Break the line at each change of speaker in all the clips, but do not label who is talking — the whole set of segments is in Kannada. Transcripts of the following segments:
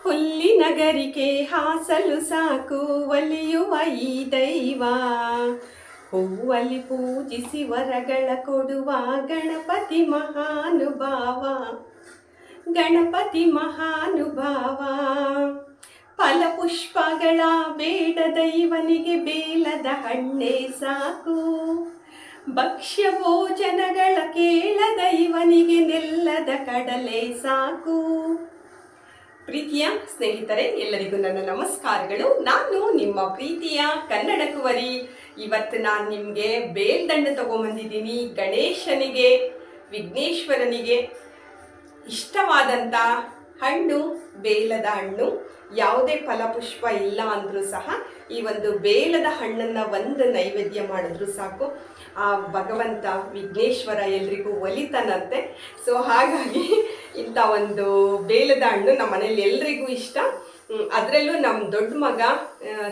ಹುಲ್ಲಿನಗರಿಕೆ ಹಾಸಲು ಸಾಕು ಒಲಿಯುವ ಈ ದೈವ. ಹೂವಲಿ ಪೂಜಿಸಿ ವರಗಳ ಕೊಡುವ ಗಣಪತಿ ಮಹಾನುಭಾವ. ಗಣಪತಿ ಮಹಾನುಭಾವ. ಫಲಪುಷ್ಪಗಳ ಬೇಡದ ಇವನಿಗೆ ಬೇಲದ ಹಣ್ಣೆ ಸಾಕು. ಭಕ್ಷ್ಯ ಭೋಜನಗಳ ಕೇಳದ ಇವನಿಗೆ ನೆಲ್ಲದ ಕಡಲೆ ಸಾಕು. ಪ್ರೀತಿಯ ಸ್ನೇಹಿತರೆ, ಎಲ್ಲರಿಗೂ ನನ್ನ ನಮಸ್ಕಾರಗಳು. ನಾನು ನಿಮ್ಮ ಪ್ರೀತಿಯ ಕನ್ನಡ ಕುವರಿ. ಇವತ್ತು ನಾನು ನಿಮಗೆ ಬೇಲ್ದಂಡ ತಗೊಂಬಂದಿದ್ದೀನಿ. ಗಣೇಶನಿಗೆ, ವಿಘ್ನೇಶ್ವರನಿಗೆ ಇಷ್ಟವಾದಂಥ ಹಣ್ಣು ಬೇಲದ ಹಣ್ಣು. ಯಾವುದೇ ಫಲಪುಷ್ಪ ಇಲ್ಲ ಅಂದರೂ ಸಹ ಈ ಒಂದು ಬೇಲದ ಹಣ್ಣನ್ನು ಒಂದು ನೈವೇದ್ಯ ಮಾಡಿದ್ರು ಸಾಕು, ಆ ಭಗವಂತ ವಿಘ್ನೇಶ್ವರ ಎಲ್ರಿಗೂ ಒಲಿತಾನಂತೆ. ಸೊ ಹಾಗಾಗಿ ಇಂಥ ಒಂದು ಬೇಲದ ಹಣ್ಣು ನಮ್ಮ ಮನೇಲಿ ಎಲ್ರಿಗೂ ಇಷ್ಟ. ಅದರಲ್ಲೂ ನಮ್ಮ ದೊಡ್ಡ ಮಗ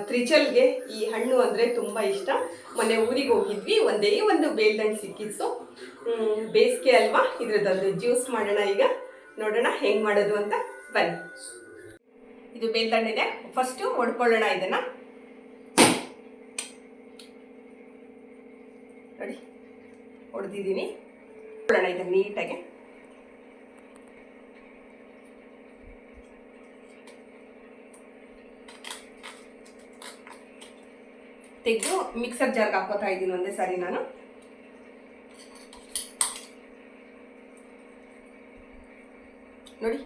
ತ್ರಿಜಲ್ಗೆ ಈ ಹಣ್ಣು ಅಂದರೆ ತುಂಬ ಇಷ್ಟ. ಮೊನ್ನೆ ಊರಿಗೆ ಹೋಗಿದ್ವಿ, ಒಂದೇ ಒಂದು ಬೇಲ್ದಣ್ಣು ಸಿಕ್ಕಿತ್ತು. ಬೇಸಿಗೆ ಅಲ್ವಾ, ಇದ್ರದ್ದೊಂದು ಜ್ಯೂಸ್ ಮಾಡೋಣ. ಈಗ ನೋಡೋಣ ಹೆಂಗೆ ಮಾಡೋದು ಅಂತ, ಬನ್ನಿ. ಇದು ಬೇಲ್ದಣ್ಣಿದೆ. ಫಸ್ಟು ಒಡ್ಕೊಳ್ಳೋಣ ಇದನ್ನು. ನೋಡಿ, ಹೊಡೆದಿದ್ದೀನಿ. ಹೊಡೋಣ ಇದನ್ನು ನೀಟಾಗಿ. ತೆಗೆದು ಮಿಕ್ಸರ್ ಜಾರ್ಗೆ ಹಾಕೋತಾ ಇದ್ದೀನಿ ಒಂದೇ ಸಾರಿ ನಾನು. ನೋಡಿ,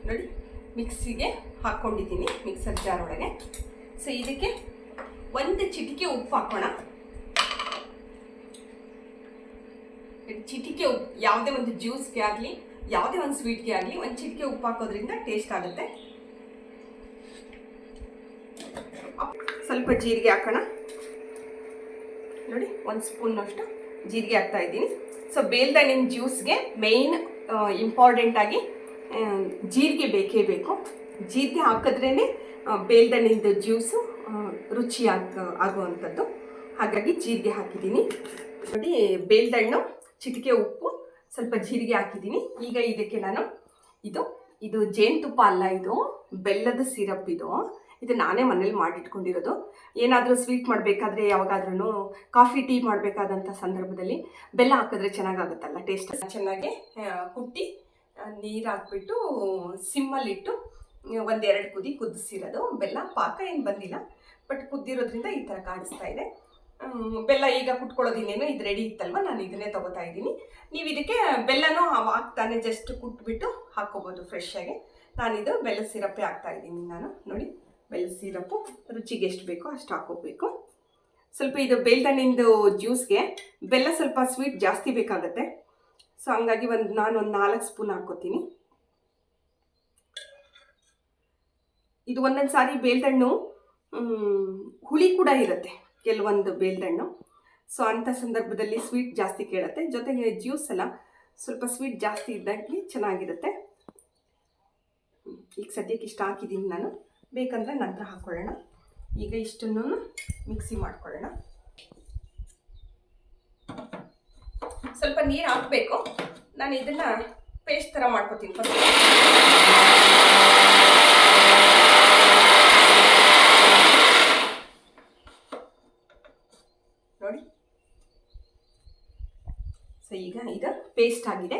ನೋಡಿ ಮಿಕ್ಸಿಗೆ ಹಾಕ್ಕೊಂಡಿದ್ದೀನಿ, ಮಿಕ್ಸರ್ ಜಾರ್ ಒಳಗೆ. ಸೊ ಇದಕ್ಕೆ ಒಂದು ಚಿಟಿಕೆ ಉಪ್ಪು ಹಾಕೋಣ. ಚಿಟಿಕೆ ಉಪ್ಪು ಯಾವುದೇ ಒಂದು ಜ್ಯೂಸ್ಗೆ ಆಗಲಿ, ಯಾವುದೇ ಒಂದು ಸ್ವೀಟ್ಗೆ ಆಗಲಿ ಒಂದು ಚಿಟಿಕೆ ಉಪ್ಪು ಹಾಕೋದ್ರಿಂದ ಟೇಸ್ಟ್ ಆಗುತ್ತೆ. ಸ್ವಲ್ಪ ಜೀರಿಗೆ ಹಾಕೋಣ. ನೋಡಿ, ಒಂದು ಸ್ಪೂನ್ನಷ್ಟು ಜೀರಿಗೆ ಹಾಕ್ತಾ ಇದ್ದೀನಿ. ಸೊ ಬೇಲ್ದಣ್ಣಿನ ಜ್ಯೂಸ್ಗೆ ಮೇಯ್ನ್ ಇಂಪಾರ್ಟೆಂಟ್ ಆಗಿ ಜೀರಿಗೆ ಬೇಕೇ ಬೇಕು. ಜೀರಿಗೆ ಹಾಕಿದ್ರೇ ಬೇಲ್ದಣ್ಣಿಂದು ಜ್ಯೂಸು ರುಚಿ ಆಗುವಂಥದ್ದು. ಹಾಗಾಗಿ ಜೀರಿಗೆ ಹಾಕಿದ್ದೀನಿ. ನೋಡಿ, ಬೇಲ್ದಣ್ಣು, ಚಿಟಿಕೆ ಉಪ್ಪು, ಸ್ವಲ್ಪ ಜೀರಿಗೆ ಹಾಕಿದ್ದೀನಿ. ಈಗ ಇದಕ್ಕೆ ನಾನು ಇದು ಜೇನುತುಪ್ಪ ಅಲ್ಲ, ಇದು ಬೆಲ್ಲದ ಸಿರಪ್. ಇದು ನಾನೇ ಮನೇಲಿ ಮಾಡಿಟ್ಕೊಂಡಿರೋದು. ಏನಾದರೂ ಸ್ವೀಟ್ ಮಾಡಬೇಕಾದ್ರೆ, ಯಾವಾಗಾದ್ರೂ ಕಾಫಿ ಟೀ ಮಾಡಬೇಕಾದಂಥ ಸಂದರ್ಭದಲ್ಲಿ ಬೆಲ್ಲ ಹಾಕಿದ್ರೆ ಚೆನ್ನಾಗಾಗುತ್ತಲ್ಲ, ಟೇಸ್ಟ್. ಚೆನ್ನಾಗಿ ಕುಟ್ಟಿ ನೀರು ಹಾಕ್ಬಿಟ್ಟು ಸಿಮ್ಮಲ್ಲಿಟ್ಟು ಒಂದೆರಡು ಕುದಿ ಕುದಿಸಿರೋದು. ಬೆಲ್ಲ ಪಾಕ ಏನು ಬಂದಿಲ್ಲ, ಬಟ್ ಕುದ್ದಿರೋದ್ರಿಂದ ಈ ಥರ ಕಾಣಿಸ್ತಾ ಇದೆ. ಬೆಲ್ಲ ಈಗ ಕುಟ್ಕೊಳ್ಳೋದಿನ್ನೇನು, ಇದು ರೆಡಿ ಇತ್ತಲ್ವ, ನಾನು ಇದನ್ನೇ ತೊಗೋತಾ ಇದ್ದೀನಿ. ನೀವು ಇದಕ್ಕೆ ಬೆಲ್ಲನೂ ಹಾಕ್ತಾನೆ ಜಸ್ಟ್ ಕುಟ್ಬಿಟ್ಟು ಹಾಕ್ಕೋಬೋದು ಫ್ರೆಶ್ ಆಗಿ. ನಾನಿದು ಬೆಲ್ಲದ ಸಿರಪ್ಪೇ ಹಾಕ್ತಾ ಇದ್ದೀನಿ ನಾನು. ನೋಡಿ, ಬೆಲ್ಲದ ಸಿರಪ್ಪು ರುಚಿಗೆ ಎಷ್ಟು ಬೇಕೋ ಅಷ್ಟು ಹಾಕೋಬೇಕು. ಸ್ವಲ್ಪ ಇದು ಬೇಲ್ದಣ್ಣಿಂದು ಜ್ಯೂಸ್ಗೆ ಬೆಲ್ಲ ಸ್ವಲ್ಪ ಸ್ವೀಟ್ ಜಾಸ್ತಿ ಬೇಕಾಗುತ್ತೆ. ಸೊ ಹಂಗಾಗಿ ನಾನು ಒಂದು 4 ಸ್ಪೂನ್ ಹಾಕ್ಕೋತೀನಿ. ಇದು ಒಂದೊಂದು ಸಾರಿ ಬೇಲ್ದಣ್ಣು ಹುಳಿ ಕೂಡ ಇರುತ್ತೆ ಕೆಲವೊಂದು ಬೇಲ್ದಣ್ಣು. ಸೊ ಅಂಥ ಸಂದರ್ಭದಲ್ಲಿ ಸ್ವೀಟ್ ಜಾಸ್ತಿ ಕೇಳುತ್ತೆ. ಜೊತೆಗೆ ಜ್ಯೂಸ್ ಎಲ್ಲ ಸ್ವಲ್ಪ ಸ್ವೀಟ್ ಜಾಸ್ತಿ ಇದ್ದಾಗಿ ಚೆನ್ನಾಗಿರುತ್ತೆ. ಈಗ ಸದ್ಯಕ್ಕೆ ಇಷ್ಟ ಹಾಕಿದ್ದೀನಿ ನಾನು, ಬೇಕಂದರೆ ನಂತರ ಹಾಕ್ಕೊಳ್ಳೋಣ. ಈಗ ಇಷ್ಟನ್ನು ಮಿಕ್ಸಿ ಮಾಡ್ಕೊಳ್ಳೋಣ. ಸ್ವಲ್ಪ ನೀರು ಹಾಕಬೇಕು. ನಾನು ಇದನ್ನು ಪೇಸ್ಟ್ ಥರ ಮಾಡ್ಕೊತೀನಿ ಫಸ್ಟ್. ನೋಡಿ, ಸೊ ಈಗ ಇದು ಪೇಸ್ಟ್ ಆಗಿದೆ.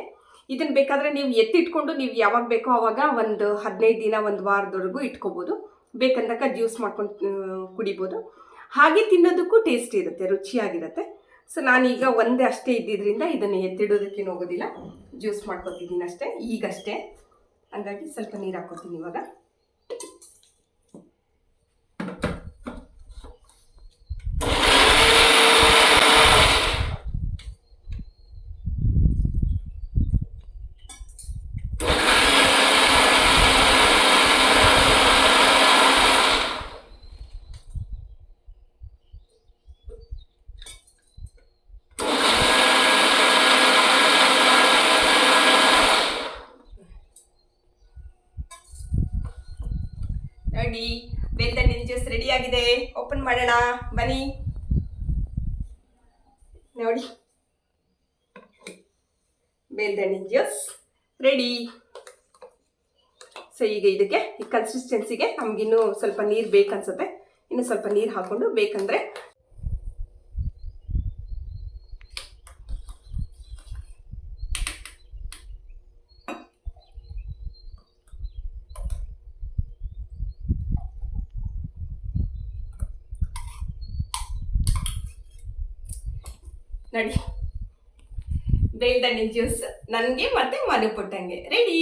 ಇದನ್ನು ಬೇಕಾದರೆ ನೀವು ಎತ್ತಿಟ್ಕೊಂಡು ನೀವು ಯಾವಾಗ ಬೇಕೋ ಆವಾಗ ಒಂದು 15 ದಿನ, ಒಂದು ವಾರದವರೆಗೂ ಇಟ್ಕೋಬೋದು. ಬೇಕಂದಾಗ ಜ್ಯೂಸ್ ಮಾಡ್ಕೊಂಡು ಕುಡಿಬೋದು. ಹಾಗೆ ತಿನ್ನೋದಕ್ಕೂ ಟೇಸ್ಟ್ ಇರುತ್ತೆ, ರುಚಿಯಾಗಿರುತ್ತೆ. ಸೊ ನಾನೀಗ ಒಂದೇ ಅಷ್ಟೇ ಇದ್ದಿದ್ದರಿಂದ ಇದನ್ನು ಎತ್ತಿಡೋದಕ್ಕೇನು ಹೋಗೋದಿಲ್ಲ, ಜ್ಯೂಸ್ ಮಾಡ್ಕೊತಿದ್ದೀನಿ ಅಷ್ಟೇ, ಈಗಷ್ಟೇ. ಹಾಗಾಗಿ ಸ್ವಲ್ಪ ನೀರು ಹಾಕ್ಕೊತೀನಿ ಇವಾಗ. ನೋಡಿ ಬೇಲ್ದಣ್ಣಿನ ಜ್ಯೂಸ್ ರೆಡಿ ಆಗಿದೆ. ಓಪನ್ ಮಾಡೋಣ ಬನ್ನಿ. ನೋಡಿ ಬೇಲ್ದಣ್ಣಿನ ಜ್ಯೂಸ್ ರೆಡಿ. ಸೊ ಈಗ ಇದಕ್ಕೆ ಈ ಕನ್ಸಿಸ್ಟೆನ್ಸಿಗೆ ನಮಗಿನ್ನೂ ಸ್ವಲ್ಪ ನೀರು ಬೇಕನ್ಸುತ್ತೆ. ಇನ್ನು ಸ್ವಲ್ಪ ನೀರು ಹಾಕ್ಕೊಂಡು ಬೇಕಂದರೆ ನೋಡಿ ಬೇಲ್ದಣ್ಣಿನ ಜ್ಯೂಸ್ ನನಗೆ ಮತ್ತೆ ಮನೆ ಪುಟ್ಟಂಗೆ ರೆಡಿ.